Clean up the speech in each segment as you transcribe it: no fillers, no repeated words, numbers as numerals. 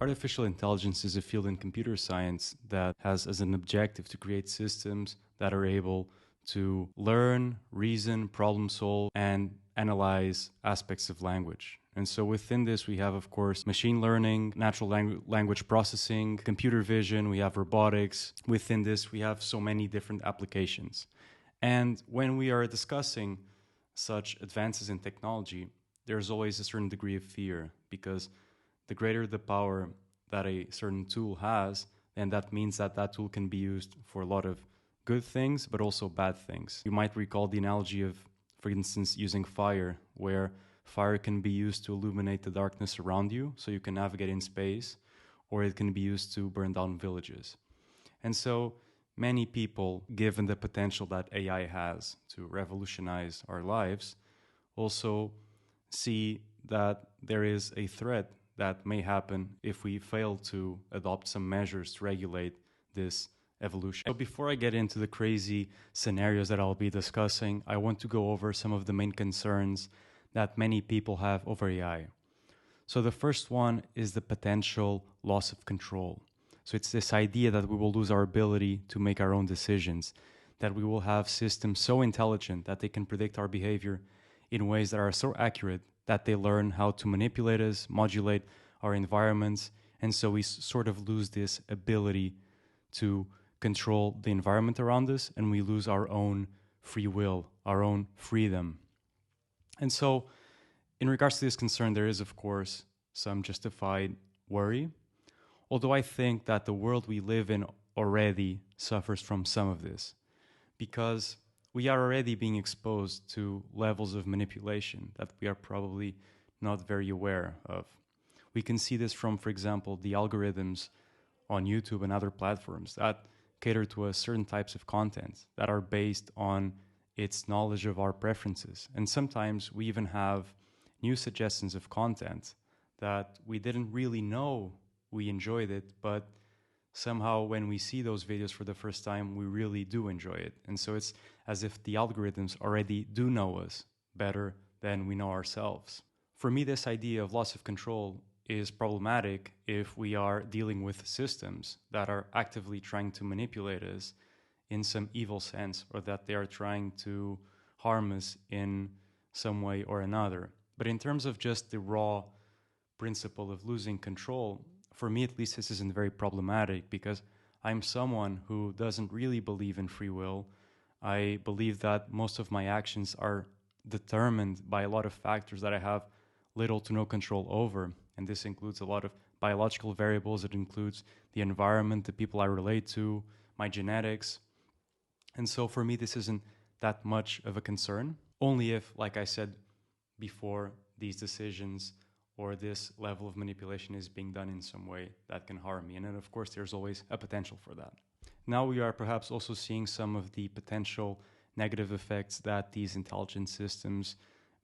Artificial intelligence is a field in computer science that has as an objective to create systems that are able to learn, reason, problem solve, and analyze aspects of language. And so within this, we have, of course, machine learning, natural language processing, computer vision, we have robotics. Within this, we have so many different applications. And when we are discussing such advances in technology, there's always a certain degree of fear, because the greater the power that a certain tool has, then that means that that tool can be used for a lot of good things, but also bad things. You might recall the analogy of, for instance, using fire, where fire can be used to illuminate the darkness around you so you can navigate in space, or it can be used to burn down villages. And so many people, given the potential that AI has to revolutionize our lives, also see that there is a threat that may happen if we fail to adopt some measures to regulate this evolution. So before I get into the crazy scenarios that I'll be discussing, I want to go over some of the main concerns that many people have over AI. So the first one is the potential loss of control. So it's this idea that we will lose our ability to make our own decisions, that we will have systems so intelligent that they can predict our behavior in ways that are so accurate that they learn how to manipulate us, modulate our environments, and so we sort of lose this ability to control the environment around us, and we lose our own free will, our own freedom. And so, in regards to this concern, there is, of course, some justified worry, although I think that the world we live in already suffers from some of this, because we are already being exposed to levels of manipulation that we are probably not very aware of. We can see this from, for example, the algorithms on YouTube and other platforms that cater to a certain types of content that are based on its knowledge of our preferences. And sometimes we even have new suggestions of content that we didn't really know we enjoyed it, but somehow when we see those videos for the first time, we really do enjoy it. And so it's as if the algorithms already do know us better than we know ourselves. For me, this idea of loss of control is problematic if we are dealing with systems that are actively trying to manipulate us in some evil sense, or that they are trying to harm us in some way or another. But in terms of just the raw principle of losing control, for me at least, this isn't very problematic, because I'm someone who doesn't really believe in free will. I believe that most of my actions are determined by a lot of factors that I have little to no control over. And this includes a lot of biological variables. It includes the environment, the people I relate to, my genetics. And so for me, this isn't that much of a concern, only if, like I said before, these decisions or this level of manipulation is being done in some way that can harm me. And then, of course, there's always a potential for that. Now we are perhaps also seeing some of the potential negative effects that these intelligent systems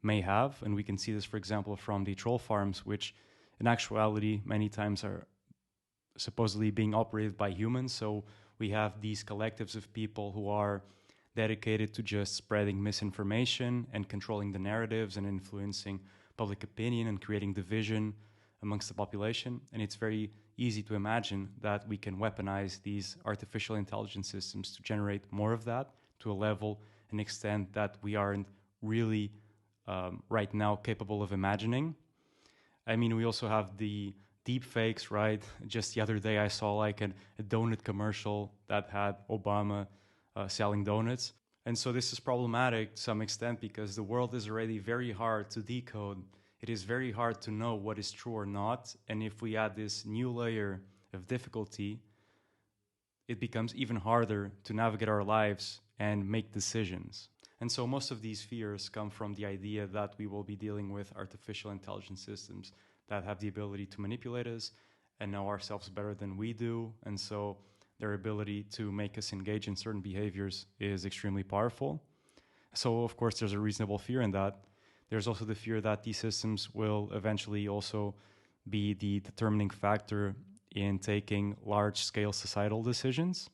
may have. And we can see this, for example, from the troll farms, which in actuality many times are supposedly being operated by humans. So we have these collectives of people who are dedicated to just spreading misinformation and controlling the narratives and influencing public opinion and creating division amongst the population. And it's very easy to imagine that we can weaponize these artificial intelligence systems to generate more of that to a level and extent that we aren't really right now capable of imagining. I mean, we also have the deep fakes, right? Just the other day I saw like a donut commercial that had Obama selling donuts. And so this is problematic to some extent, because the world is already very hard to decode. It is very hard to know what is true or not. And if we add this new layer of difficulty, it becomes even harder to navigate our lives and make decisions. And so most of these fears come from the idea that we will be dealing with artificial intelligence systems that have the ability to manipulate us and know ourselves better than we do. And so their ability to make us engage in certain behaviors is extremely powerful. So, of course, there's a reasonable fear in that. There's also the fear that these systems will eventually also be the determining factor in taking large-scale societal decisions.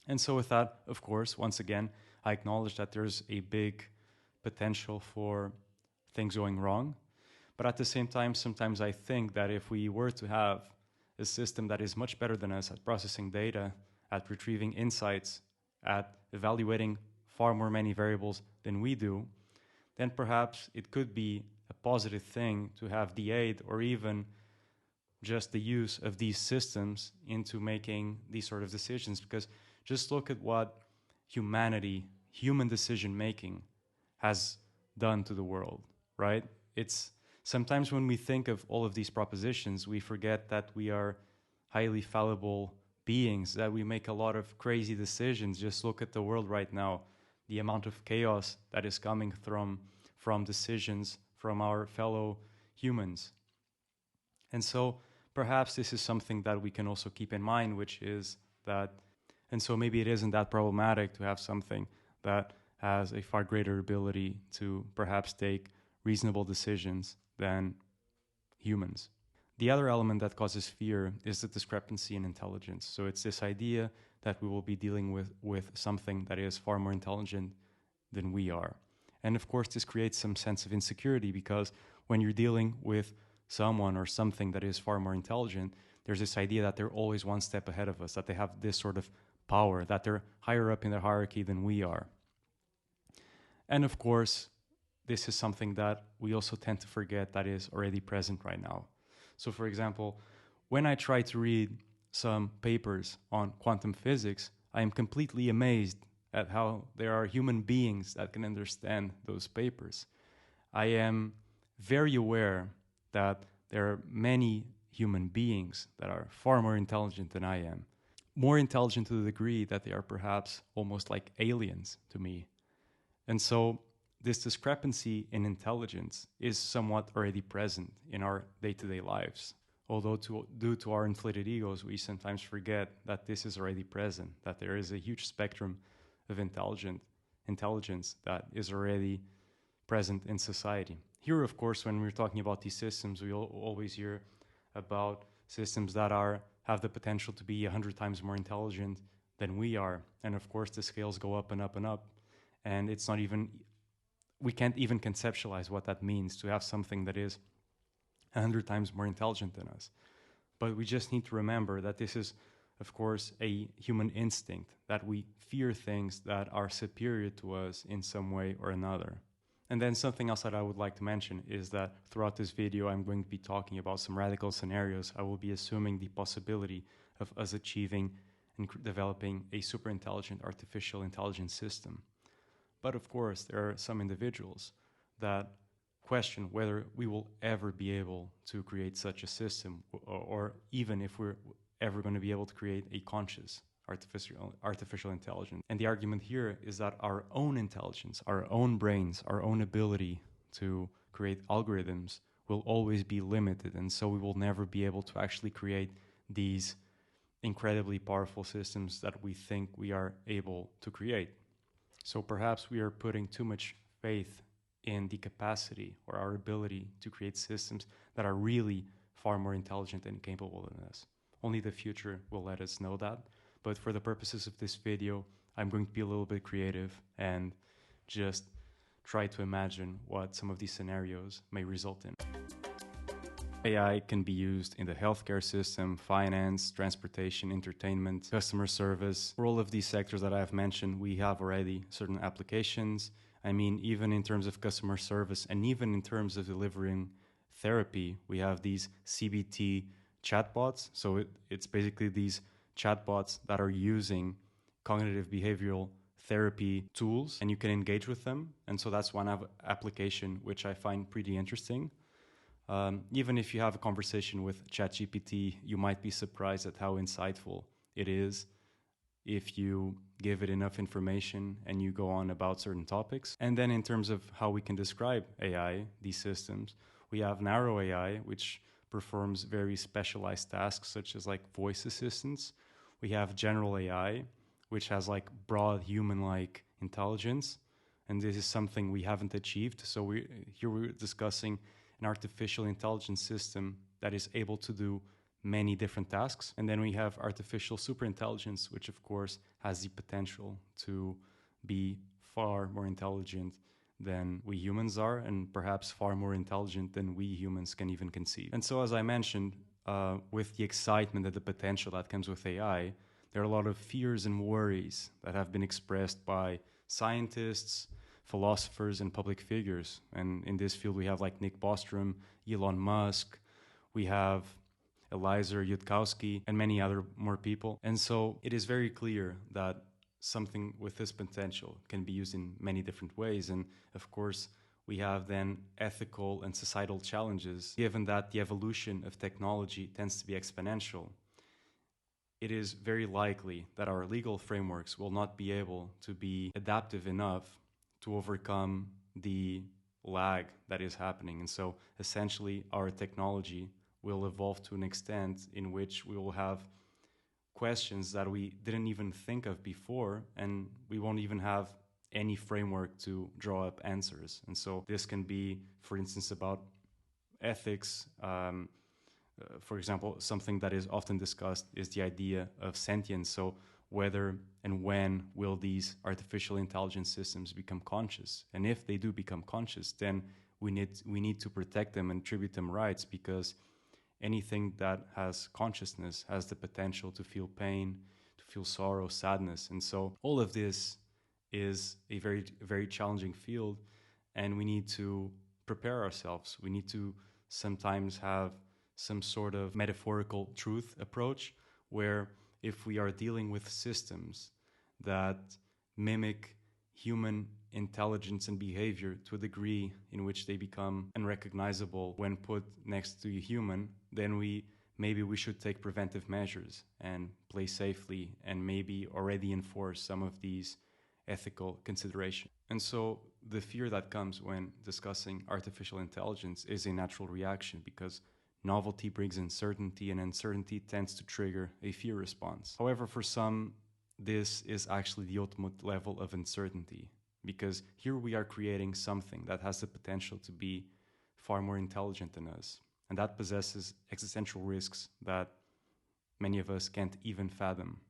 And so with that, of course, once again, I acknowledge that there's a big potential for things going wrong. But at the same time, sometimes I think that if we were to have a system that is much better than us at processing data, at retrieving insights, at evaluating far more many variables than we do, then perhaps it could be a positive thing to have the aid or even just the use of these systems into making these sort of decisions. Because just look at what human decision making has done to the world, right? It's sometimes when we think of all of these propositions, we forget that we are highly fallible beings, that we make a lot of crazy decisions. Just look at the world right now, the amount of chaos that is coming from decisions from our fellow humans. And so perhaps this is something that we can also keep in mind, which is that, and so maybe it isn't that problematic to have something that has a far greater ability to perhaps take reasonable decisions than humans. The other element that causes fear is the discrepancy in intelligence. So it's this idea that we will be dealing with something that is far more intelligent than we are. And of course, this creates some sense of insecurity, because when you're dealing with someone or something that is far more intelligent, there's this idea that they're always one step ahead of us, that they have this sort of power, that they're higher up in the hierarchy than we are. And of course, this is something that we also tend to forget that is already present right now. So for example, when I try to read some papers on quantum physics, I am completely amazed at how there are human beings that can understand those papers. I am very aware that there are many human beings that are far more intelligent than I am. More intelligent to the degree that they are perhaps almost like aliens to me. And so this discrepancy in intelligence is somewhat already present in our day-to-day lives. Although due to our inflated egos, we sometimes forget that this is already present, that there is a huge spectrum of intelligence that is already present in society. Here, of course, when we're talking about these systems, we always hear about systems that have the potential to be 100 times more intelligent than we are. And of course, the scales go up and up and up. And we can't even conceptualize what that means to have something that is 100 times more intelligent than us. But we just need to remember that this is, of course, a human instinct, that we fear things that are superior to us in some way or another. And then something else that I would like to mention is that throughout this video, I'm going to be talking about some radical scenarios. I will be assuming the possibility of us achieving and developing a superintelligent artificial intelligence system. But of course, there are some individuals that question whether we will ever be able to create such a system, or even if we're ever going to be able to create a conscious artificial intelligence. And the argument here is that our own intelligence, our own brains, our own ability to create algorithms will always be limited. And so we will never be able to actually create these incredibly powerful systems that we think we are able to create. So perhaps we are putting too much faith in the capacity or our ability to create systems that are really far more intelligent and capable than us. Only the future will let us know that. But for the purposes of this video, I'm going to be a little bit creative and just try to imagine what some of these scenarios may result in. AI can be used in the healthcare system, finance, transportation, entertainment, customer service. For all of these sectors that I have mentioned, we have already certain applications. I mean, even in terms of customer service and even in terms of delivering therapy, we have these CBT chatbots. So it's basically these chatbots that are using cognitive behavioral therapy tools, and you can engage with them. And so that's one application which I find pretty interesting. Even if you have a conversation with ChatGPT, you might be surprised at how insightful it is if you give it enough information and you go on about certain topics. And then in terms of how we can describe AI, these systems, we have narrow AI, which performs very specialized tasks such as like voice assistance. We have general AI, which has like broad human-like intelligence. And this is something we haven't achieved. So we're discussing an artificial intelligence system that is able to do many different tasks. And then we have artificial superintelligence, which of course has the potential to be far more intelligent than we humans are, and perhaps far more intelligent than we humans can even conceive. And so, as I mentioned, with the excitement and the potential that comes with AI, there are a lot of fears and worries that have been expressed by scientists, philosophers, and public figures. And in this field, we have like Nick Bostrom, Elon Musk, we have Eliezer Yudkowsky, and many other more people. And so it is very clear that something with this potential can be used in many different ways. And of course, we have then ethical and societal challenges. Given that the evolution of technology tends to be exponential, it is very likely that our legal frameworks will not be able to be adaptive enough to overcome the lag that is happening. And so essentially, our technology will evolve to an extent in which we will have questions that we didn't even think of before, and we won't even have any framework to draw up answers. And so this can be, for instance, about ethics. For example, something that is often discussed is the idea of sentience. So whether and when will these artificial intelligence systems become conscious? And if they do become conscious, then we need to protect them and attribute them rights, because anything that has consciousness has the potential to feel pain, to feel sorrow, sadness. And so all of this is a very, very challenging field, and we need to prepare ourselves. We need to sometimes have some sort of metaphorical truth approach, where if we are dealing with systems that mimic human intelligence and behavior to a degree in which they become unrecognizable when put next to a human, then maybe we should take preventive measures and play safely, and maybe already enforce some of these ethical considerations. And so the fear that comes when discussing artificial intelligence is a natural reaction, because novelty brings uncertainty, and uncertainty tends to trigger a fear response. However, for some, this is actually the ultimate level of uncertainty, because here we are creating something that has the potential to be far more intelligent than us, and that possesses existential risks that many of us can't even fathom.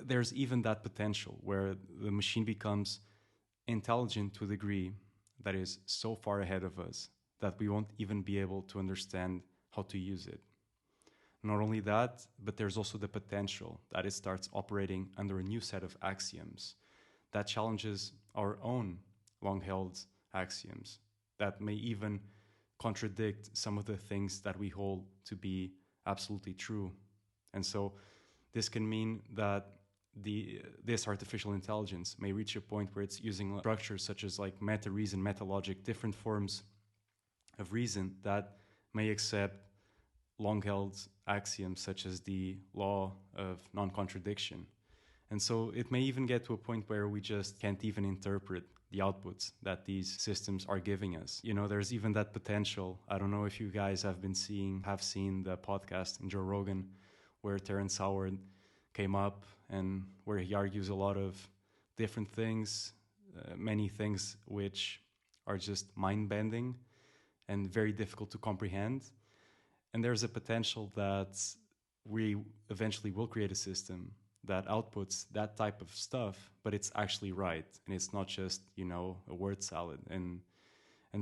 There's even that potential where the machine becomes intelligent to a degree that is so far ahead of us that we won't even be able to understand how to use it. Not only that, but there's also the potential that it starts operating under a new set of axioms that challenges our own long-held axioms, that may even contradict some of the things that we hold to be absolutely true. And so this can mean that this artificial intelligence may reach a point where it's using structures such as like meta-reason, meta-logic, different forms of reason that may accept long-held axioms such as the law of non-contradiction. And so it may even get to a point where we just can't even interpret the outputs that these systems are giving us. You know, there's even that potential. I don't know if you guys have seen the podcast in Joe Rogan where Terrence Howard came up and where he argues a lot of different things, many things which are just mind-bending and very difficult to comprehend. And there's a potential that we eventually will create a system that outputs that type of stuff, but it's actually right, and it's not just, you know, a word salad. And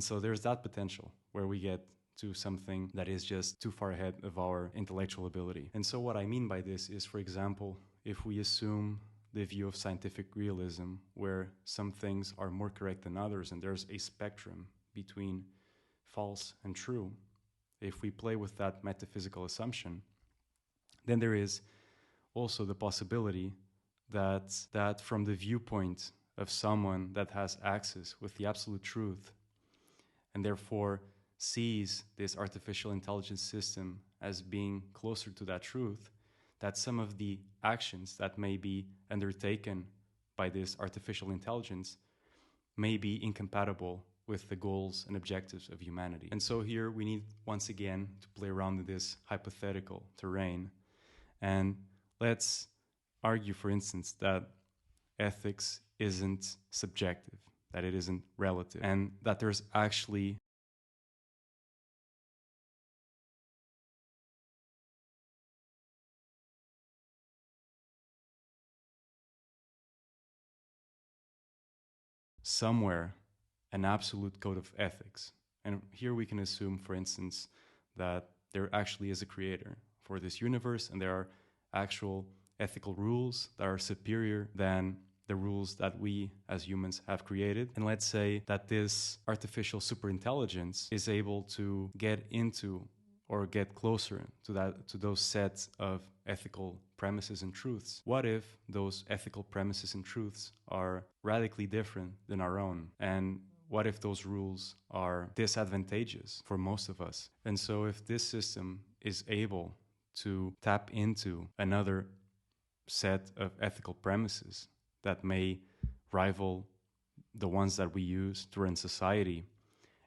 so there's that potential where we get to something that is just too far ahead of our intellectual ability. And so what I mean by this is, for example, if we assume the view of scientific realism, where some things are more correct than others, and there's a spectrum between false and true, if we play with that metaphysical assumption, then there is also the possibility that from the viewpoint of someone that has access with the absolute truth, and therefore sees this artificial intelligence system as being closer to that truth, that some of the actions that may be undertaken by this artificial intelligence may be incompatible with the goals and objectives of humanity. And so here we need, once again, to play around with this hypothetical terrain. And let's argue, for instance, that ethics isn't subjective, that it isn't relative, and that there's actually somewhere an absolute code of ethics. And here we can assume, for instance, that there actually is a creator for this universe, and there are actual ethical rules that are superior than the rules that we as humans have created. And let's say that this artificial superintelligence is able to get into or get closer to those sets of ethical premises and truths. What if those ethical premises and truths are radically different than our own? And what if those rules are disadvantageous for most of us? And so if this system is able to tap into another set of ethical premises that may rival the ones that we use to run society,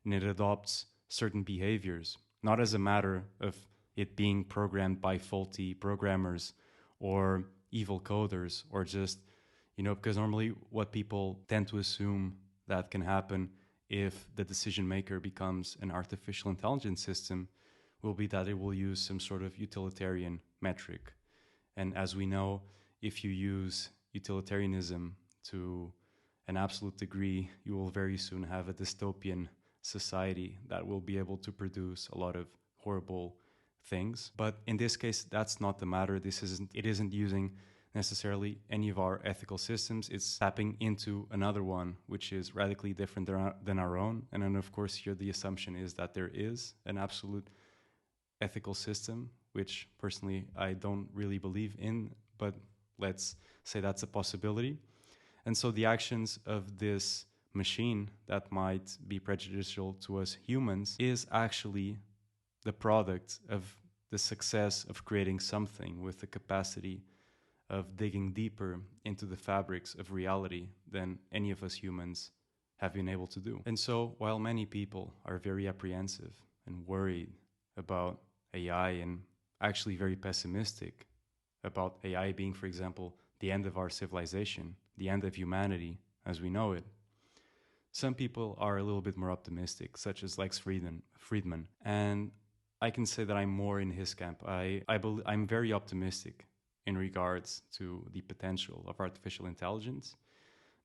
and it adopts certain behaviors, not as a matter of it being programmed by faulty programmers or evil coders, or just, because normally what people tend to assume that can happen if the decision maker becomes an artificial intelligence system will be that it will use some sort of utilitarian metric. And as we know, if you use utilitarianism to an absolute degree, you will very soon have a dystopian society that will be able to produce a lot of horrible things. But in this case, that's not the matter. It isn't using necessarily any of our ethical systems. It's tapping into another one, which is radically different than our own. And then, of course, here the assumption is that there is an absolute ethical system, which personally I don't really believe in, but let's say that's a possibility. And so the actions of this machine that might be prejudicial to us humans is actually the product of the success of creating something with the capacity of digging deeper into the fabrics of reality than any of us humans have been able to do. And so while many people are very apprehensive and worried about AI and actually very pessimistic about AI being, for example, the end of our civilization, the end of humanity as we know it, some people are a little bit more optimistic, such as Lex Friedman. And I can say that I'm more in his camp. I'm very optimistic in regards to the potential of artificial intelligence,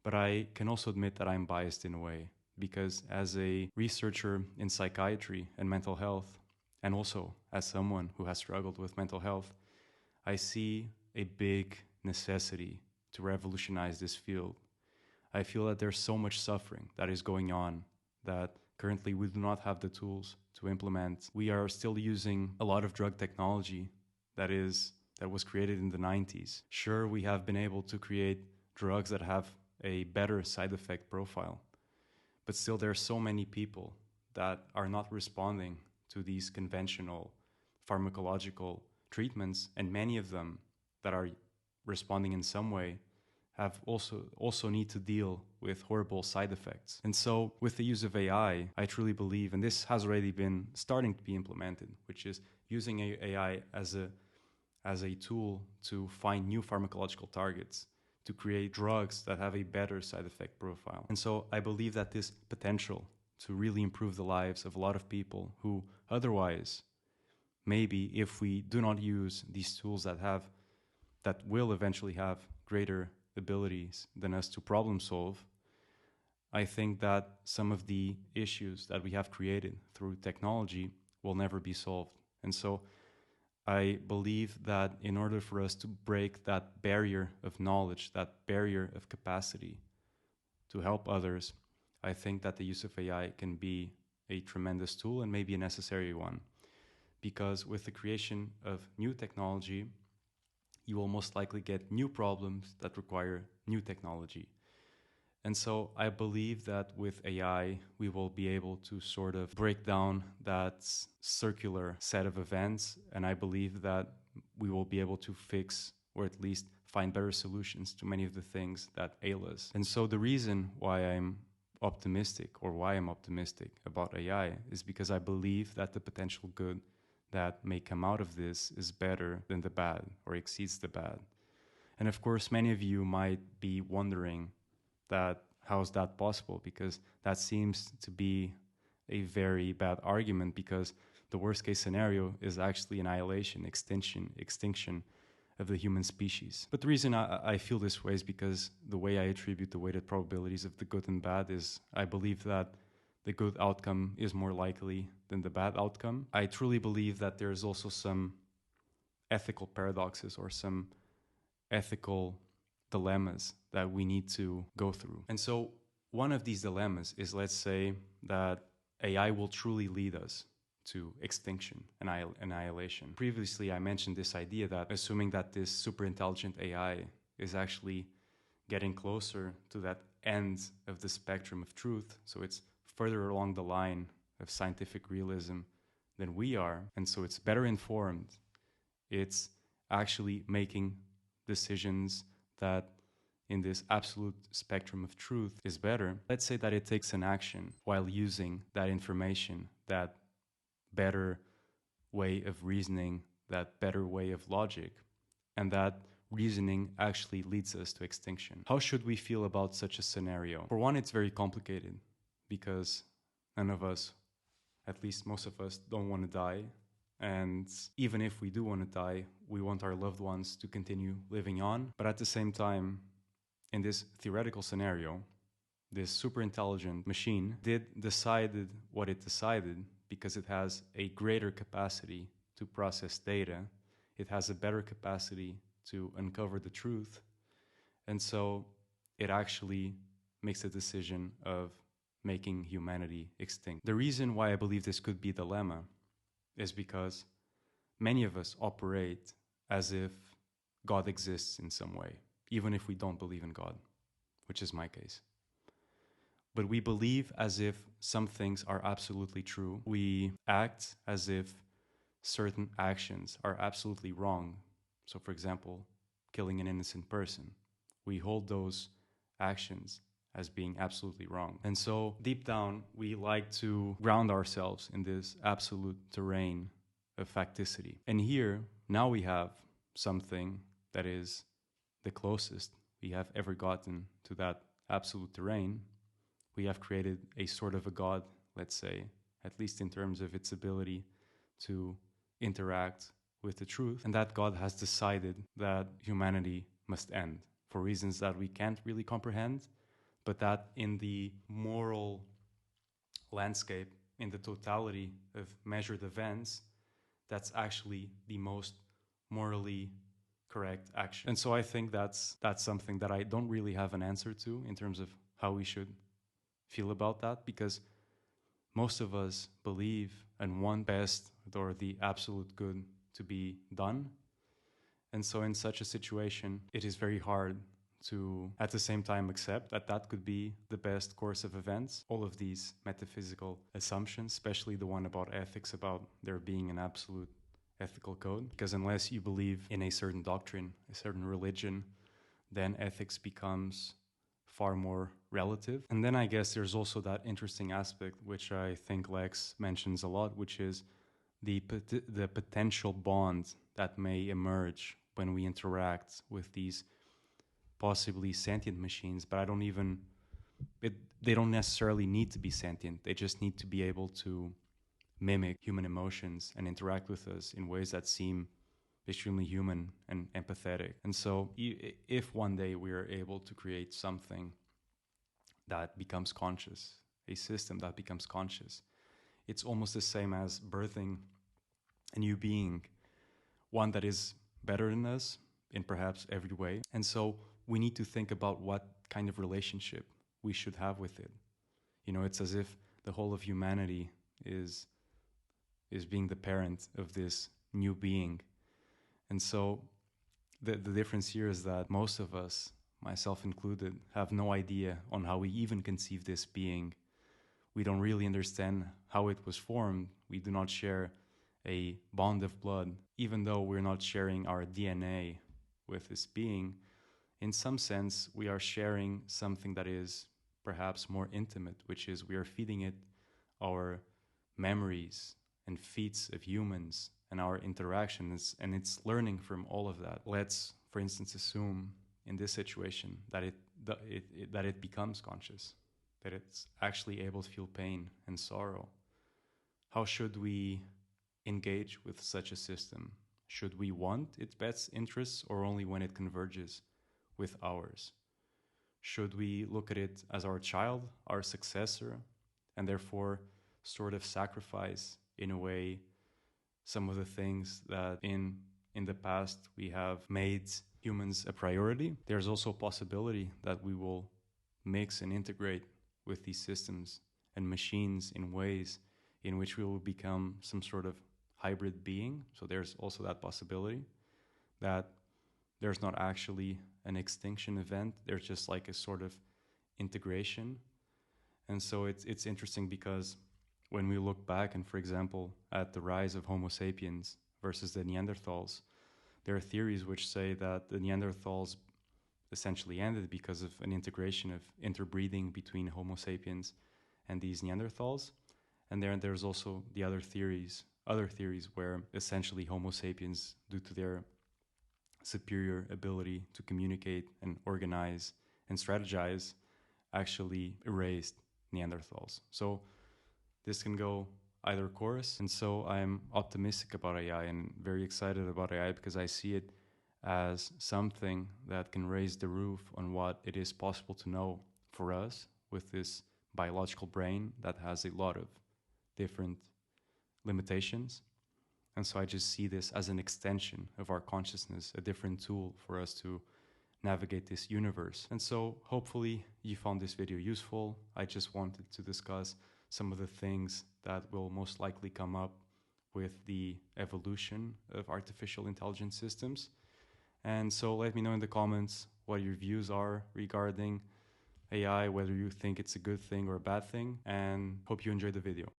but I can also admit that I'm biased in a way, because as a researcher in psychiatry and mental health, and also as someone who has struggled with mental health, I see a big necessity to revolutionize this field. I feel that there's so much suffering that is going on that currently we do not have the tools to implement. We are still using a lot of drug technology that was created in the 90s. Sure, we have been able to create drugs that have a better side effect profile, but still there are so many people that are not responding to these conventional pharmacological treatments, and many of them that are responding in some way have also need to deal with horrible side effects. And so with the use of AI, I truly believe, and this has already been starting to be implemented, which is using AI as a tool to find new pharmacological targets, to create drugs that have a better side effect profile. And so I believe that this potential to really improve the lives of a lot of people who otherwise, maybe if we do not use these tools that will eventually have greater abilities than us to problem solve, I think that some of the issues that we have created through technology will never be solved. And so I believe that in order for us to break that barrier of knowledge, that barrier of capacity to help others, I think that the use of AI can be a tremendous tool and maybe a necessary one. Because with the creation of new technology, you will most likely get new problems that require new technology. And so I believe that with AI, we will be able to sort of break down that circular set of events. And I believe that we will be able to fix, or at least find better solutions to many of the things that ail us. And so the reason why I'm optimistic about AI is because I believe that the potential good that may come out of this is better than the bad, or exceeds the bad. And of course, many of you might be wondering that how is that possible? Because that seems to be a very bad argument, because the worst case scenario is actually annihilation, extinction of the human species. But the reason I feel this way is because the way I attribute the weighted probabilities of the good and bad is I believe that the good outcome is more likely than the bad outcome. I truly believe that there's also some ethical paradoxes or some ethical dilemmas that we need to go through. And so one of these dilemmas is, let's say that AI will truly lead us to extinction, annihilation. Previously, I mentioned this idea that assuming that this superintelligent AI is actually getting closer to that end of the spectrum of truth, so it's further along the line of scientific realism than we are, and so it's better informed, it's actually making decisions that in this absolute spectrum of truth is better. Let's say that it takes an action while using that information, that better way of reasoning, that better way of logic, and that reasoning actually leads us to extinction. How should we feel about such a scenario? For one, it's very complicated because none of us, at least most of us, don't want to die. And even if we do want to die, we want our loved ones to continue living on. But at the same time, in this theoretical scenario, this super intelligent machine decided what it decided because it has a greater capacity to process data. It has a better capacity to uncover the truth. And so it actually makes a decision of making humanity extinct. The reason why I believe this could be a dilemma is because many of us operate as if God exists in some way, even if we don't believe in God, which is my case. But we believe as if some things are absolutely true. We act as if certain actions are absolutely wrong. So, for example, killing an innocent person. We hold those actions as being absolutely wrong. And so, deep down, we like to ground ourselves in this absolute terrain of facticity. And here, now we have something that is the closest we have ever gotten to that absolute terrain. We have created a sort of a God, let's say, at least in terms of its ability to interact with the truth. And that God has decided that humanity must end for reasons that we can't really comprehend, but that in the moral landscape, in the totality of measured events, that's actually the most morally correct action. And so I think that's something that I don't really have an answer to in terms of how we should feel about that, because most of us believe and want best or the absolute good to be done. And so in such a situation, it is very hard to at the same time accept that that could be the best course of events. All of these metaphysical assumptions, especially the one about ethics, about there being an absolute ethical code, because unless you believe in a certain doctrine, a certain religion, then ethics becomes far more relative. And then I guess there's also that interesting aspect, which I think Lex mentions a lot, which is the potential bond that may emerge when we interact with these possibly sentient machines. But they don't necessarily need to be sentient. They just need to be able to mimic human emotions and interact with us in ways that seem extremely human and empathetic. And so if one day we are able to create something that becomes conscious, a system that becomes conscious, it's almost the same as birthing a new being, one that is better than us in perhaps every way. And so we need to think about what kind of relationship we should have with it. You know, it's as if the whole of humanity is being the parent of this new being. And so the difference here is that most of us, myself included, have no idea on how we even conceive this being. We don't really understand how it was formed. We do not share a bond of blood. Even though we're not sharing our DNA with this being, in some sense, we are sharing something that is perhaps more intimate, which is we are feeding it our memories and feats of humans and our interactions, and it's learning from all of that. Let's, for instance, assume in this situation that it becomes conscious, that it's actually able to feel pain and sorrow. How should we engage with such a system? Should we want its best interests or only when it converges with ours? Should we look at it as our child, our successor, and therefore sort of sacrifice, in a way, some of the things that in the past we have made humans a priority. There's also a possibility that we will mix and integrate with these systems and machines in ways in which we will become some sort of hybrid being. So there's also that possibility that there's not actually an extinction event. There's just like a sort of integration. And so it's interesting because when we look back and, for example, at the rise of Homo sapiens versus the Neanderthals, there are theories which say that the Neanderthals essentially ended because of an integration of interbreeding between Homo sapiens and these Neanderthals. And there's also the other theories where essentially Homo sapiens, due to their superior ability to communicate and organize and strategize, actually erased Neanderthals. So this can go either course. And so I'm optimistic about AI and very excited about AI because I see it as something that can raise the roof on what it is possible to know for us with this biological brain that has a lot of different limitations. And so I just see this as an extension of our consciousness, a different tool for us to navigate this universe. And so hopefully you found this video useful. I just wanted to discuss some of the things that will most likely come up with the evolution of artificial intelligence systems. And so let me know in the comments what your views are regarding AI, whether you think it's a good thing or a bad thing, and hope you enjoyed the video.